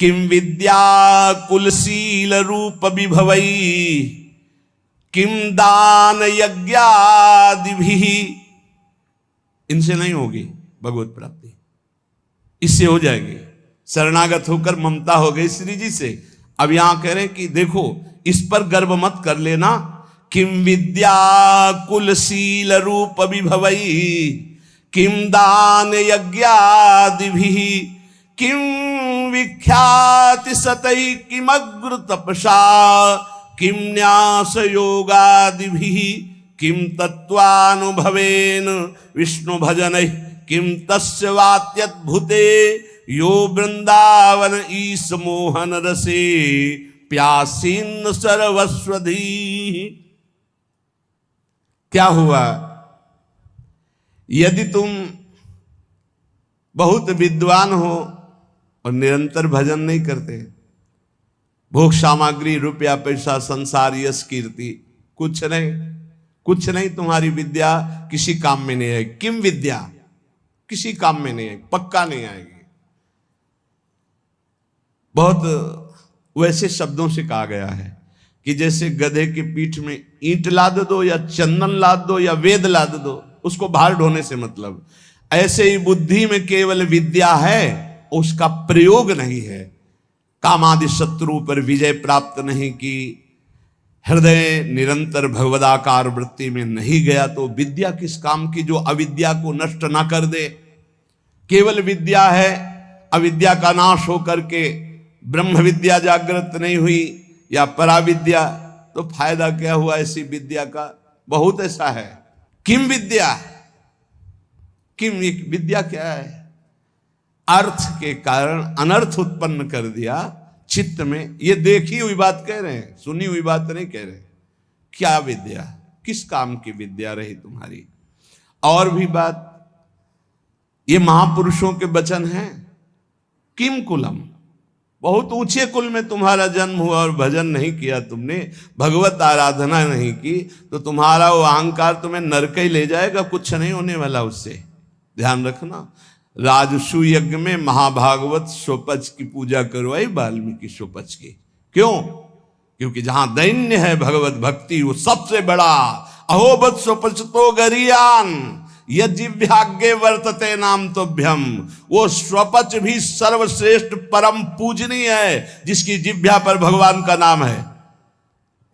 किम विद्या कुलशील रूप विभवई किम दान यज्ञादिभिः। इनसे नहीं होगी भगवत प्राप्ति, इससे हो जाएगी। शरणागत होकर ममता हो गई श्री जी से। अब यहां कह रहे हैं कि देखो इस पर गर्व मत कर लेना। किम विद्या कुलशील रूप विभवई किम दान यज्ञादिभिः किम विख्याति सतई किमग्र तपसा किम न्यास योगादिभिः किम तत्वानुभवेन विष्णु भजन किम तस्य वात्यद्भुते यो वृंदावन ईश मोहन रसे प्यासीन सर्वस्वधी। क्या हुआ? यदि तुम बहुत विद्वान हो और निरंतर भजन नहीं करते, भोग सामग्री रुपया पैसा संसार यश कीर्ति कुछ नहीं, तुम्हारी विद्या किसी काम में नहीं आएगी। किम विद्या किसी काम में नहीं आएगी, पक्का नहीं आएगी। बहुत वैसे शब्दों से कहा गया है कि जैसे गधे की पीठ में ईंट लाद दो या चंदन लाद दो या वेद लाद दो, उसको भार ढोने से मतलब। ऐसे ही बुद्धि में केवल विद्या है, उसका प्रयोग नहीं है। कामादि शत्रु पर विजय प्राप्त नहीं की, हृदय निरंतर भगवदाकार वृत्ति में नहीं गया, तो विद्या किस काम की जो अविद्या को नष्ट ना कर दे। केवल विद्या है, अविद्या का नाश हो करके ब्रह्म विद्या जागृत नहीं हुई या पराविद्या, तो फायदा क्या हुआ ऐसी विद्या का? बहुत ऐसा है। किम विद्या, किम विद्या क्या है? अर्थ के कारण अनर्थ उत्पन्न कर दिया चित्त में। ये देखी हुई बात कह रहे हैं, सुनी हुई बात नहीं कह रहे। क्या विद्या, किस काम की विद्या रही तुम्हारी? और भी बात, ये महापुरुषों के वचन हैं। किम कुलम, बहुत ऊंचे कुल में तुम्हारा जन्म हुआ और भजन नहीं किया तुमने, भगवत आराधना नहीं की, तो तुम्हारा वो अहंकार तुम्हें नरक ही ले जाएगा, कुछ नहीं होने वाला उससे। ध्यान रखना। राजसु यज्ञ में महाभागवत स्वपच की पूजा करवाई वाल्मीकि स्वपच की। क्यों? क्योंकि जहां दैन्य है भगवत भक्ति वो सबसे बड़ा। अहोबत स्वपच तो गरियान यज्ञाग्ञे वर्तते नाम तोभ्यम। वो स्वपच भी सर्वश्रेष्ठ परम पूजनीय है जिसकी जिह्वा पर भगवान का नाम है।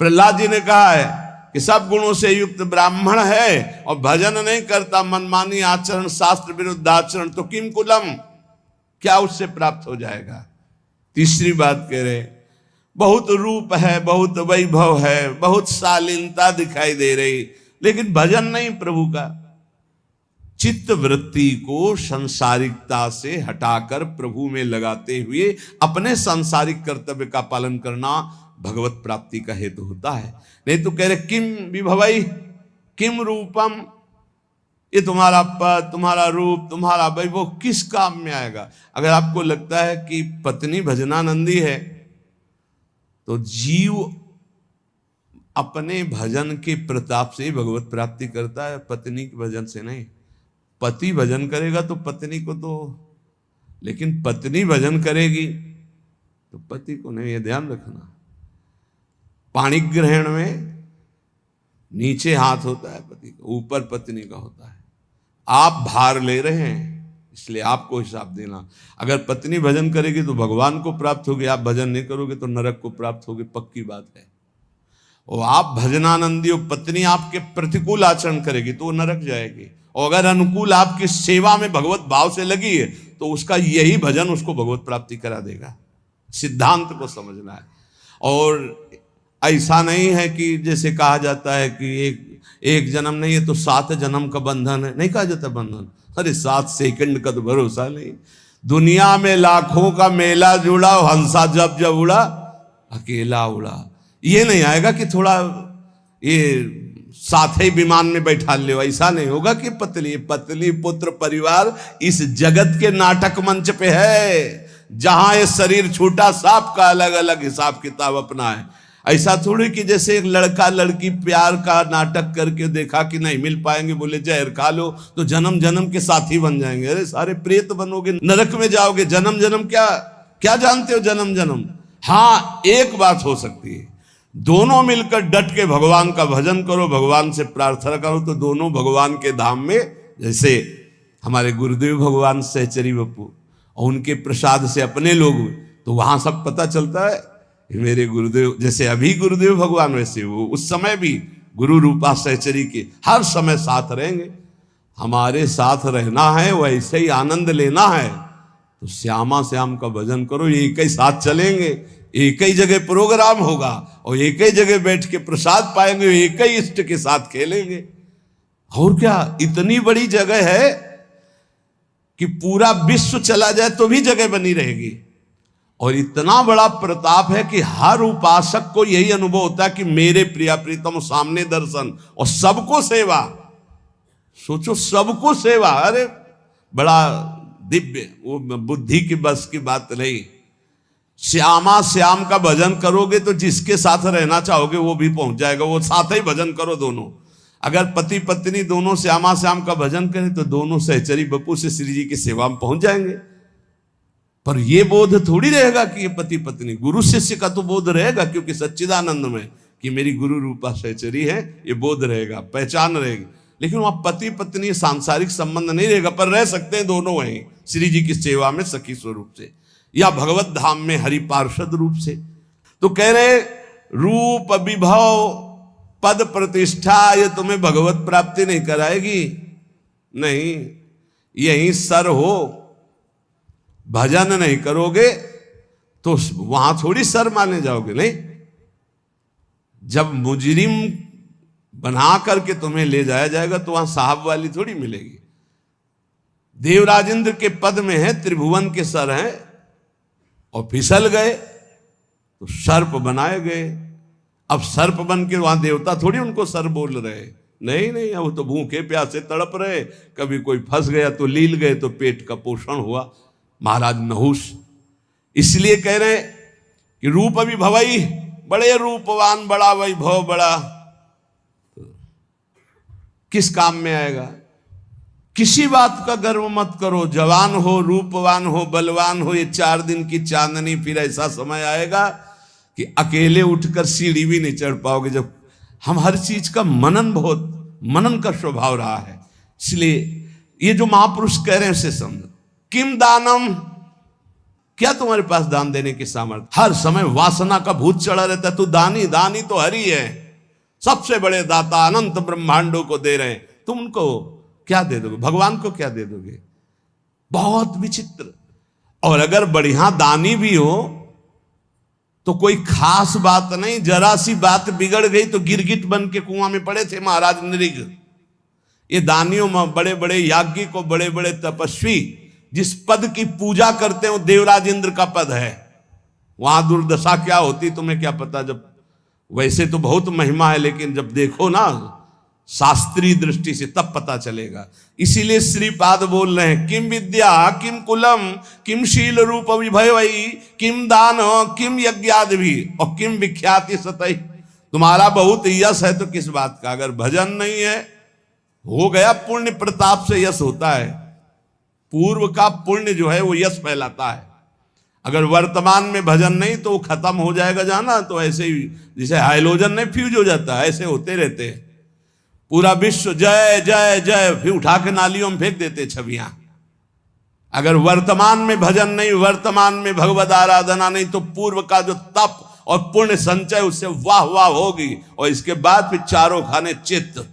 प्रहलाद जी ने कहा है कि सब गुणों से युक्त ब्राह्मण है और भजन नहीं करता, मनमानी आचरण, शास्त्र विरुद्ध आचरण, तो किम कुलम, क्या उससे प्राप्त हो जाएगा? तीसरी बात कह रहे, बहुत रूप है, बहुत वैभव है, बहुत शालीनता दिखाई दे रही, लेकिन भजन नहीं प्रभु का। चित्त वृत्ति को संसारिकता से हटाकर प्रभु में लगाते हुए अपने सांसारिक कर्तव्य का पालन करना भगवत प्राप्ति का हेतु होता है। नहीं तो कह रहे किम विभवई किम रूपम, ये तुम्हारा पद, तुम्हारा रूप, तुम्हारा वैभव किस काम में आएगा? अगर आपको लगता है कि पत्नी भजनानंदी है तो जीव अपने भजन के प्रताप से भगवत प्राप्ति करता है, पत्नी के भजन से नहीं। पति भजन करेगा तो पत्नी को तो, लेकिन पत्नी भजन करेगी तो पति को नहीं। ये ध्यान रखना। पाणी ग्रहण में नीचे हाथ होता है पति का, ऊपर पत्नी का होता है। आप भार ले रहे हैं इसलिए आपको हिसाब देना। अगर पत्नी भजन करेगी तो भगवान को प्राप्त होगी, आप भजन नहीं करोगे तो नरक को प्राप्त होगी, पक्की बात है। और आप भजनानंदी हो, पत्नी आपके प्रतिकूल आचरण करेगी तो वो नरक जाएगी, और अगर अनुकूल आपकी सेवा में भगवत भाव से लगी है तो उसका यही भजन उसको भगवत प्राप्ति करा देगा। सिद्धांत को समझना है। और ऐसा नहीं है कि जैसे कहा जाता है कि एक जन्म नहीं है तो 7 जन्म का बंधन है, नहीं कहा जाता बंधन। अरे 7 सेकंड का तो भरोसा नहीं। दुनिया में लाखों का मेला जुड़ा, हंसा जब जब उड़ा अकेला उड़ा। ये नहीं आएगा कि थोड़ा ये साथ ही विमान में बैठा ले, ऐसा नहीं होगा कि पत्नी पुत्र परिवार इस जगत के नाटक मंच पे है, जहां ये शरीर छूटा सबका अलग अलग हिसाब किताब अपना है। ऐसा थोड़ी कि जैसे एक लड़का लड़की प्यार का नाटक करके देखा कि नहीं मिल पाएंगे, बोले जहर खा लो तो जन्म जन्म के साथी बन जाएंगे। अरे सारे प्रेत बनोगे, नरक में जाओगे, जन्म जन्म क्या क्या जानते हो जन्म जन्म? हाँ, एक बात हो सकती है, दोनों मिलकर डट के भगवान का भजन करो, भगवान से प्रार्थना करो, तो दोनों भगवान के धाम में, जैसे हमारे गुरुदेव भगवान सहचरी बप्पू और उनके प्रसाद से अपने लोग, तो वहां सब पता चलता है मेरे गुरुदेव, जैसे अभी गुरुदेव भगवान वैसे वो उस समय भी गुरु रूपा सहचरी के हर समय साथ रहेंगे। हमारे साथ रहना है, वैसे ही आनंद लेना है, तो श्यामा श्याम का भजन करो, एक ही साथ चलेंगे, एक ही जगह प्रोग्राम होगा और एक ही जगह बैठ के प्रसाद पाएंगे, एक ही इष्ट के साथ खेलेंगे। और क्या, इतनी बड़ी जगह है कि पूरा विश्व चला जाए तो भी जगह बनी रहेगी, और इतना बड़ा प्रताप है कि हर उपासक को यही अनुभव होता है कि मेरे प्रिया प्रीतम सामने दर्शन और सबको सेवा। सोचो, सबको सेवा, अरे बड़ा दिव्य, वो बुद्धि की बस की बात नहीं। श्यामा श्याम का भजन करोगे तो जिसके साथ रहना चाहोगे वो भी पहुंच जाएगा, वो साथ ही भजन करो दोनों। अगर पति पत्नी दोनों श्यामा श्याम का भजन करें तो दोनों सहचरी बप्पू से श्री जी की सेवा में पहुंच जाएंगे। पर ये बोध थोड़ी रहेगा कि ये पति पत्नी, गुरु शिष्य का तो बोध रहेगा, क्योंकि सच्चिदानंद में कि मेरी गुरु रूपा सहचरी है, ये बोध रहेगा, पहचान रहेगी। लेकिन वहां पति पत्नी सांसारिक संबंध नहीं रहेगा, पर रह सकते हैं दोनों वहीं श्री जी की सेवा में सखी स्वरूप से, या भगवत धाम में हरि पार्षद रूप से। तो कह रहे रूप विभव पद प्रतिष्ठा ये तुम्हें भगवत प्राप्ति नहीं कराएगी, नहीं, यहीं सर हो, भजन नहीं करोगे तो वहां थोड़ी सर माने जाओगे। नहीं, जब मुजरिम बना करके तुम्हें ले जाया जाएगा तो वहां साहब वाली थोड़ी मिलेगी। देवराजेंद्र के पद में है, त्रिभुवन के सर हैं, और फिसल गए तो सर्प बनाए गए। अब सर्प बन के वहां देवता थोड़ी उनको सर बोल रहे, नहीं नहीं, अब तो भूखे प्यासे तड़प रहे, कभी कोई फंस गया तो लील गए तो पेट का पोषण हुआ। महाराज नहुष इसलिए कह रहे कि रूप अभी भवई, बड़े रूपवान, बड़ा वैभव, बड़ा, तो किस काम में आएगा? किसी बात का गर्व मत करो, जवान हो, रूपवान हो, बलवान हो, ये 4 दिन की चांदनी, फिर ऐसा समय आएगा कि अकेले उठकर सीढ़ी भी नहीं चढ़ पाओगे। जब हम हर चीज का मनन का स्वभाव रहा है, इसलिए ये जो महापुरुष कह रहे हैं उसे समझो। किम दानम, क्या तुम्हारे पास दान देने की सामर्थ्य? हर समय वासना का भूत चढ़ा रहता है, तू दानी, दानी तो हरि है, सबसे बड़े दाता, अनंत ब्रह्मांडों को दे रहे हैं, तुम उनको क्या दे दोगे? भगवान को क्या दे दोगे? बहुत विचित्र। और अगर बढ़िया दानी भी हो तो कोई खास बात नहीं, जरा सी बात बिगड़ गई तो गिरगिट बन के कुआं में पड़े थे महाराज नृग। ये दानियों में बड़े बड़े याज्ञिक, बड़े बड़े तपस्वी जिस पद की पूजा करते हो, देवराज इंद्र का पद है, वहां दुर्दशा क्या होती तुम्हें क्या पता। जब वैसे तो बहुत महिमा है, लेकिन जब देखो ना शास्त्रीय दृष्टि से तब पता चलेगा। इसीलिए श्रीपाद बोल रहे हैं, किम विद्या किम कुलम किम शील रूप विभवई किम दान किम यज्ञादि भी और किम विख्याति सतई। तुम्हारा बहुत यश है तो किस बात का? अगर भजन नहीं है, हो गया, पुण्य प्रताप से यश होता है, पूर्व का पुण्य जो है वो यश फैलाता है। अगर वर्तमान में भजन नहीं तो वो खत्म हो जाएगा जाना, तो ऐसे ही जैसे हाइलोजन नहीं फ्यूज हो जाता है, ऐसे होते रहते हैं। पूरा विश्व जय जय जय, फिर उठा के नालियों में फेंक देते छवियां। अगर वर्तमान में भजन नहीं, वर्तमान में भगवद आराधना नहीं, तो पूर्व का जो तप और पुण्य संचय उससे वाह वाह होगी, और इसके बाद फिर चारों खाने चित्त।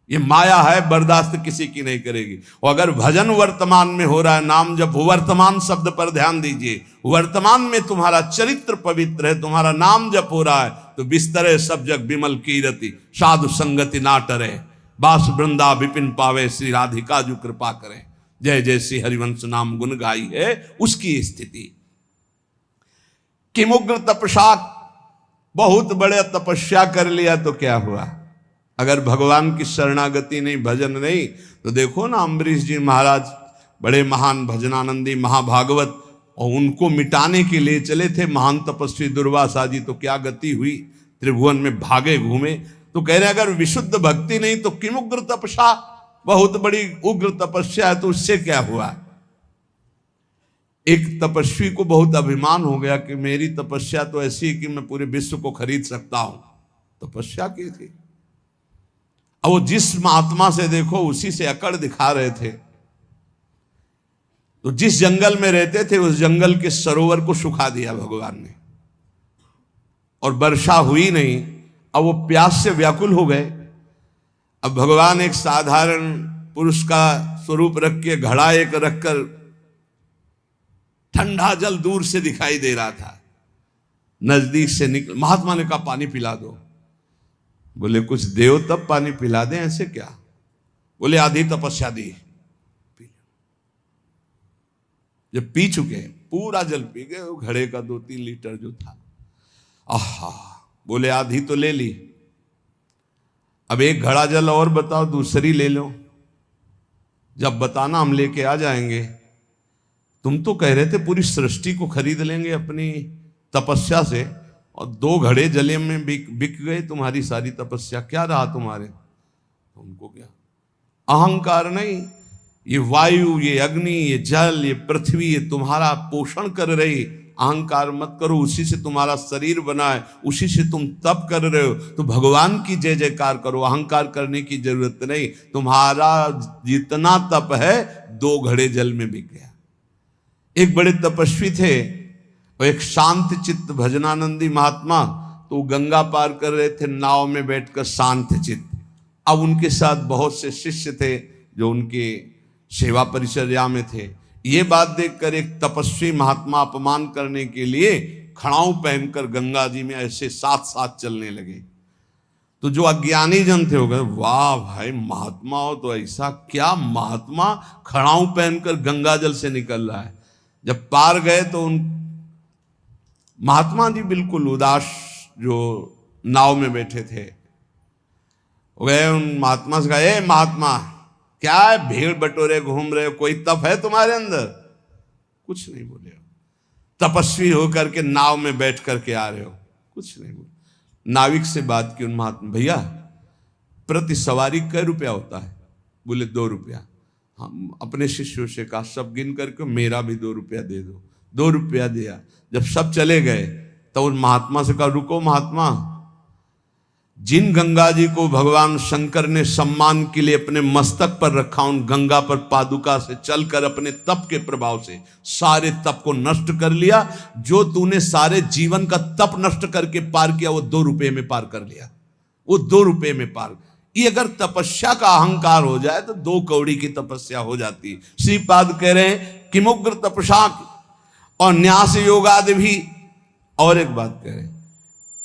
ये माया है, बर्दाश्त किसी की नहीं करेगी। और अगर भजन वर्तमान में हो रहा है, नाम जब वर्तमान शब्द पर ध्यान दीजिए, वर्तमान में तुम्हारा चरित्र पवित्र है, तुम्हारा नाम जप हो रहा है, तो बिस्तरे सब जग विमल कीरति, साधु संगति ना टरे, बास वृंदा विपिन पावे, श्री राधिका जो कृपा करे, जय जय श्री हरिवंश नाम गुण गाई है उसकी स्थिति। किमुग्र तपस्या, बहुत बड़े तपस्या कर लिया तो क्या हुआ? अगर भगवान की शरणागति नहीं, भजन नहीं, तो देखो ना अम्बरीश जी महाराज बड़े महान भजनानंदी महाभागवत, और उनको मिटाने के लिए चले थे महान तपस्वी दुर्वासा जी, तो क्या गति हुई, त्रिभुवन में भागे घूमे। तो कह रहे अगर विशुद्ध भक्ति नहीं तो किम उग्र तपस्या, बहुत बड़ी उग्र तपस्या है तो उससे क्या हुआ? एक तपस्वी को बहुत अभिमान हो गया कि मेरी तपस्या तो ऐसी है कि मैं पूरे विश्व को खरीद सकता हूं। तपस्या की थी। अब वो जिस महात्मा से देखो उसी से अकड़ दिखा रहे थे। तो जिस जंगल में रहते थे उस जंगल के सरोवर को सुखा दिया भगवान ने, और वर्षा हुई नहीं। अब वो प्यास से व्याकुल हो गए। अब भगवान एक साधारण पुरुष का स्वरूप रख के घड़ा एक रखकर ठंडा जल दूर से दिखाई दे रहा था, नजदीक से निकल। महात्मा ने कहा पानी पिला दो। बोले कुछ देव तब पानी पिला दें, ऐसे क्या? बोले आधी तपस्या दी। जब पी चुके पूरा जल पी गए, वो घड़े का 2-3 लीटर जो था, आहा, बोले आधी तो ले ली, अब एक घड़ा जल और बताओ, दूसरी ले लो। जब बताना हम लेके आ जाएंगे। तुम तो कह रहे थे पूरी सृष्टि को खरीद लेंगे अपनी तपस्या से, और 2 घड़े जले में बिक गए तुम्हारी सारी तपस्या। क्या रहा तुम्हारे? तुमको क्या अहंकार नहीं? ये वायु, ये अग्नि, ये जल, ये पृथ्वी, ये तुम्हारा पोषण कर रही। अहंकार मत करो, उसी से तुम्हारा शरीर बना है, उसी से तुम तप कर रहे हो। तो भगवान की जय जयकार करो, अहंकार करने की जरूरत नहीं। तुम्हारा जितना तप है 2 घड़े जल में बिक गया। एक बड़े तपस्वी थे, और एक शांत चित्त भजनानंदी महात्मा, तो गंगा पार कर रहे थे नाव में बैठकर शांत चित्त। अब उनके साथ बहुत से शिष्य थे जो उनके सेवा परिचर्या में थे। ये बात देखकर एक तपस्वी महात्मा अपमान करने के लिए खड़ाऊ पहनकर गंगा जी में ऐसे साथ साथ चलने लगे। तो जो अज्ञानी जन थे वो गए, वाह भाई महात्मा हो तो ऐसा, क्या महात्मा खड़ाऊ पहनकर गंगा जल से निकल रहा है। जब पार गए तो उन महात्मा जी बिल्कुल उदास, जो नाव में बैठे थे, गए उन महात्मा से कहा, ए महात्मा, क्या है भीड़ बटोरे घूम रहे हो, कोई तप है तुम्हारे अंदर? कुछ नहीं बोले हो। तपस्वी होकर के नाव में बैठ करके आ रहे हो, कुछ नहीं बोले। नाविक से बात की उन महात्मा, भैया प्रति सवारी कै रुपया होता है? बोले 2 रुपया। हम अपने शिष्यों से कहा सब गिन करके मेरा भी 2 रुपया दे दो। 2 रुपया दिया। जब सब चले गए तो उन महात्मा से कहा, रुको महात्मा, जिन गंगा जी को भगवान शंकर ने सम्मान के लिए अपने मस्तक पर रखा, उन गंगा पर पादुका से चलकर अपने तप के प्रभाव से सारे तप को नष्ट कर लिया। जो तूने सारे जीवन का तप नष्ट करके पार किया, वो 2 रुपये में पार कर लिया। वो 2 रुपये में पार। ये अगर तपस्या का अहंकार हो जाए तो 2 कौड़ी की तपस्या हो जाती। श्रीपाद कह रहे हैं कि मुग्र तपसा और न्यास योगादि भी। और एक बात कह रहे हैं,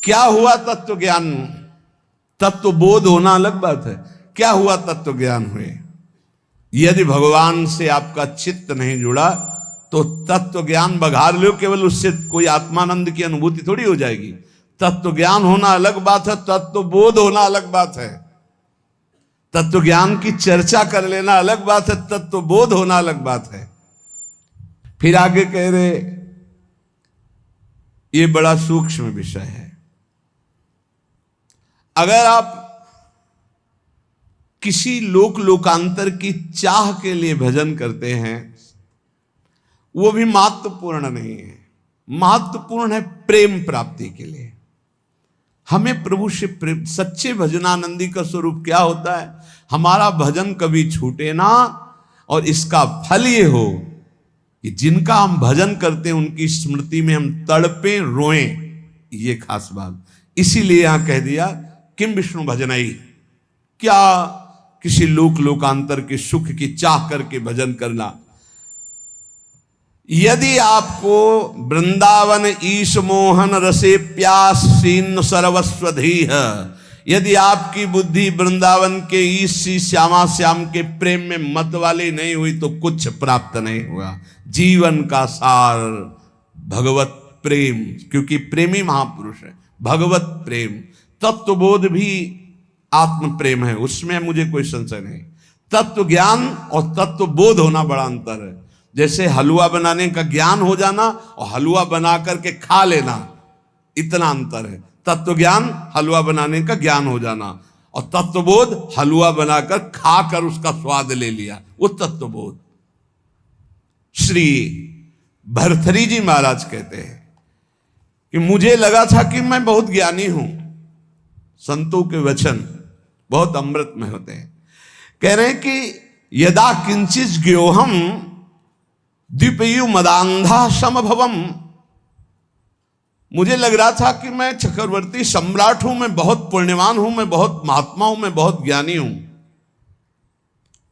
क्या हुआ तत्व ज्ञान? तत्व बोध होना अलग बात है, क्या हुआ तत्व ज्ञान हुए? यदि भगवान से आपका चित्त नहीं जुड़ा तो तत्व ज्ञान बघार लो, केवल उससे कोई आत्मानंद की अनुभूति थोड़ी हो जाएगी। तत्व ज्ञान होना अलग बात है, तत्व बोध होना अलग बात है। तत्व ज्ञान की चर्चा कर लेना अलग बात है, तत्व बोध होना अलग बात है। फिर आगे कह रहे, ये बड़ा सूक्ष्म विषय है। अगर आप किसी लोकांतर की चाह के लिए भजन करते हैं, वो भी महत्वपूर्ण नहीं है। महत्वपूर्ण है प्रेम प्राप्ति के लिए। हमें प्रभु से प्रेम। सच्चे भजनानंदी का स्वरूप क्या होता है? हमारा भजन कभी छूटे ना, और इसका फल ये हो कि जिनका हम भजन करते हैं उनकी स्मृति में हम तड़पे रोएं। ये खास बात। इसीलिए यहां कह दिया किम विष्णु भजनई, क्या किसी लोकांतर के सुख की चाह करके भजन करना। यदि आपको वृंदावन ईश मोहन रसे प्यास सीन सर्वस्वधी है, यदि आपकी बुद्धि वृंदावन के ईश श्यामा श्याम के प्रेम में मत वाली नहीं हुई तो कुछ प्राप्त नहीं हुआ। जीवन का सार भगवत प्रेम, क्योंकि प्रेमी महापुरुष है। भगवत प्रेम, तत्वबोध भी आत्म प्रेम है, उसमें मुझे कोई संशय नहीं। तत्व ज्ञान और तत्व बोध होना बड़ा अंतर है। जैसे हलवा बनाने का ज्ञान हो जाना और हलवा बना करके खा लेना, इतना अंतर है। तत्व ज्ञान हलवा बनाने का ज्ञान हो जाना, और तत्वबोध हलवा बनाकर खाकर उसका स्वाद ले लिया, वो तत्वबोध। श्री भर्तृहरि जी महाराज कहते हैं कि मुझे लगा था कि मैं बहुत ज्ञानी हूं, संतों के वचन बहुत अमृतमय होते हैं। कह रहे हैं कि यदा किंचित ज्ञोहम द्विपयु मदांधा समभवम, मुझे लग रहा था कि मैं चक्रवर्ती सम्राट हूं, मैं बहुत पुण्यवान हूं, मैं बहुत महात्मा हूं, मैं बहुत ज्ञानी हूं।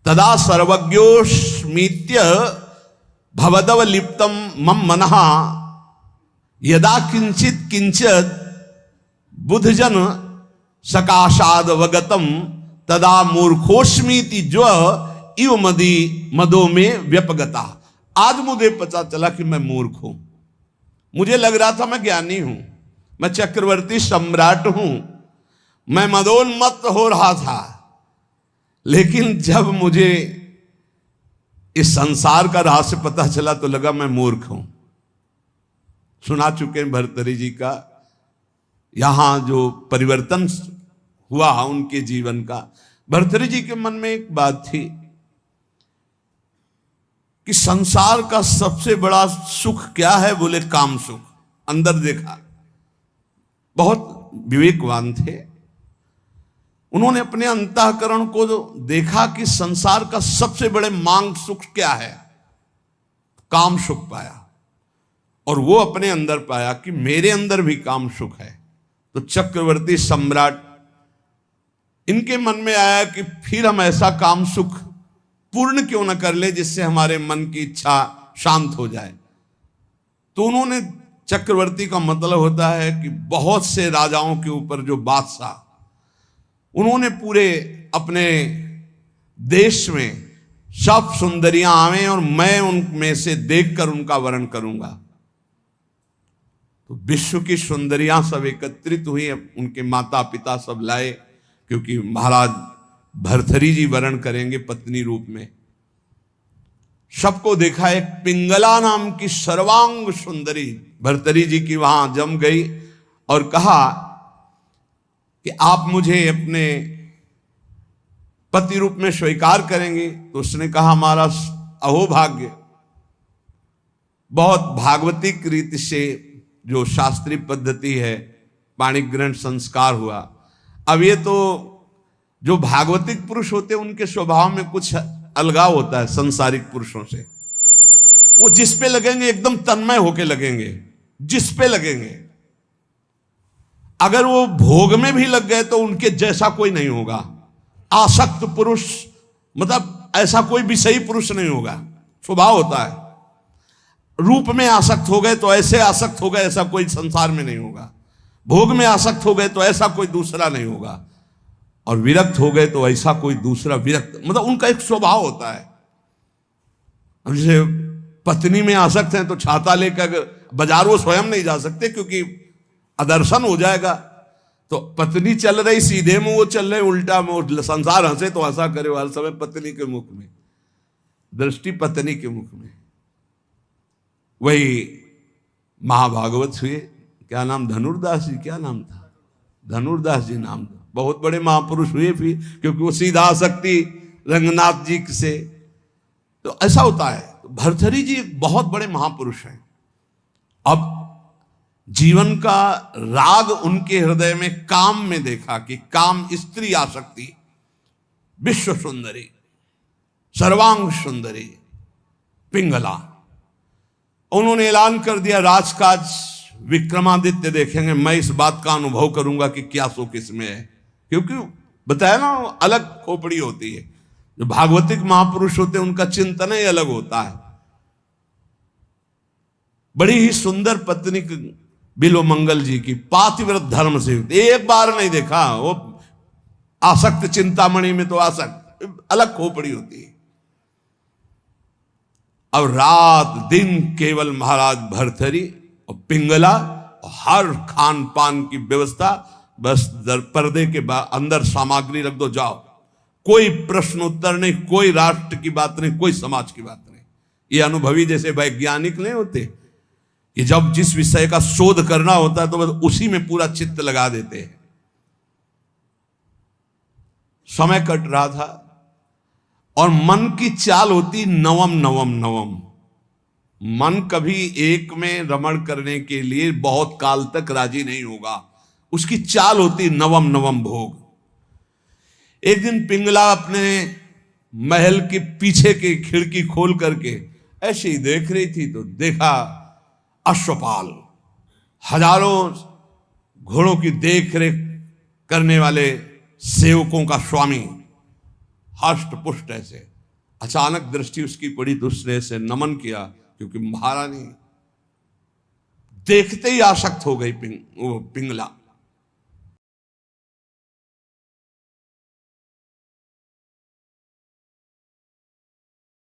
तदा सर्वज्ञोस्मीत्य भवदव लिप्तम मम मनः यदा किंचित किंचित बुधजन सकाशादवगतम तदा मूर्खोस्मीति जो इव मदी मदो में व्यपगता। आज मुझे पता चला कि मैं मूर्ख हूं। मुझे लग रहा था मैं ज्ञानी हूं, मैं चक्रवर्ती सम्राट हूं, मैं मदोन्मत्त हो रहा था, लेकिन जब मुझे इस संसार का रहस्य पता चला तो लगा मैं मूर्ख हूं। सुना चुके हैं भर्तृहरि जी का यहां जो परिवर्तन हुआ उनके जीवन का। भर्तृहरि जी के मन में एक बात थी कि संसार का सबसे बड़ा सुख क्या है, बोले काम सुख। अंदर देखा, बहुत विवेकवान थे, उन्होंने अपने अंतःकरण को देखा कि संसार का सबसे बड़े मांग सुख क्या है, काम सुख पाया। और वो अपने अंदर पाया कि मेरे अंदर भी काम सुख है। तो चक्रवर्ती सम्राट, इनके मन में आया कि फिर हम ऐसा काम सुख पूर्ण क्यों न कर ले जिससे हमारे मन की इच्छा शांत हो जाए। तो उन्होंने, चक्रवर्ती का मतलब होता है कि बहुत से राजाओं के ऊपर जो बादशाह, उन्होंने पूरे अपने देश में सब सुंदरियां आवे और मैं उनमें से देखकर उनका वर्ण करूंगा। तो विश्व की सुंदरियां सब एकत्रित हुई, उनके माता पिता सब लाए, क्योंकि महाराज भर्तृहरि जी वर्ण करेंगे पत्नी रूप में। सबको देखा, एक पिंगला नाम की सर्वांग सुंदरी भर्तृहरि जी की वहां जम गई और कहा कि आप मुझे अपने पति रूप में स्वीकार करेंगे। तो उसने कहा हमारा अहोभाग्य। बहुत भागवतिक रीति से जो शास्त्रीय पद्धति है, पाणिग्रहण संस्कार हुआ। अब ये तो जो भागवतिक पुरुष होते हैं उनके स्वभाव में कुछ अलगाव होता है संसारिक पुरुषों से। वो जिस पे लगेंगे एकदम तन्मय होके लगेंगे, जिस पे लगेंगे। अगर वो भोग में भी लग गए तो उनके जैसा कोई नहीं होगा। आसक्त पुरुष मतलब ऐसा कोई विषयी पुरुष नहीं होगा, स्वभाव होता है। रूप में आसक्त हो गए तो ऐसे आसक्त हो गए, ऐसा कोई संसार में नहीं होगा। भोग में आसक्त हो गए तो ऐसा कोई दूसरा नहीं होगा, और विरक्त हो गए तो ऐसा कोई दूसरा विरक्त, मतलब उनका एक स्वभाव होता है। अब जैसे पत्नी में आसक्त हैं तो छाता लेकर बाजार वो स्वयं नहीं जा सकते क्योंकि अदर्शन हो जाएगा। तो पत्नी चल रही सीधे में, वो चल रहे उल्टा में, संसार हंसे तो हंसा करे हर समय पत्नी के मुख में, दृष्टि पत्नी के मुख में। वही महाभागवत हुए, क्या नाम, धनुर्दास जी, क्या नाम था, धनुर्दास जी नाम था। बहुत बड़े महापुरुष हुए भी, क्योंकि वो सीधा आसक्ति रंगनाथ जी से। तो ऐसा होता है। तो भर्तृहरि जी एक बहुत बड़े महापुरुष हैं। अब जीवन का राग उनके हृदय में काम में देखा कि काम स्त्री आसक्ति, विश्व सुंदरी, सर्वांग सुंदरी पिंगला। उन्होंने ऐलान कर दिया राजकाज विक्रमादित्य देखेंगे, मैं इस बात का अनुभव करूंगा कि क्या सुख इसमें है। क्योंकि बताया ना, अलग खोपड़ी होती है। जो भागवतिक महापुरुष होते हैं उनका चिंतन ही अलग होता है। बड़ी ही सुंदर पत्नी बिल्वमंगल जी की, पातिव्रत धर्म से, एक बार नहीं देखा। वो आसक्त चिंतामणि में तो आसक्त अलग खोपड़ी होती है। अब रात दिन केवल महाराज भर्तृहरि और पिंगला, और हर खान पान की व्यवस्था, बस पर्दे के अंदर सामग्री रख दो, जाओ। कोई प्रश्न उत्तर नहीं, कोई राष्ट्र की बात नहीं, कोई समाज की बात नहीं। ये अनुभवी जैसे वैज्ञानिक नहीं होते कि जब जिस विषय का शोध करना होता है तो बस उसी में पूरा चित्त लगा देते हैं। समय कट रहा था और मन की चाल होती नवम नवम नवम। मन कभी एक में रमण करने के लिए बहुत काल तक राजी नहीं होगा, उसकी चाल होती नवम नवम भोग। एक दिन पिंगला अपने महल के पीछे की खिड़की खोल करके ऐसे ही देख रही थी तो देखा अश्वपाल, हजारों घोड़ों की देख रेख करने वाले सेवकों का स्वामी, हष्ट पुष्ट ऐसे। अचानक दृष्टि उसकी पड़ी तो उसने ऐसे नमन किया, क्योंकि महारानी देखते ही आसक्त हो गई वो पिंगला।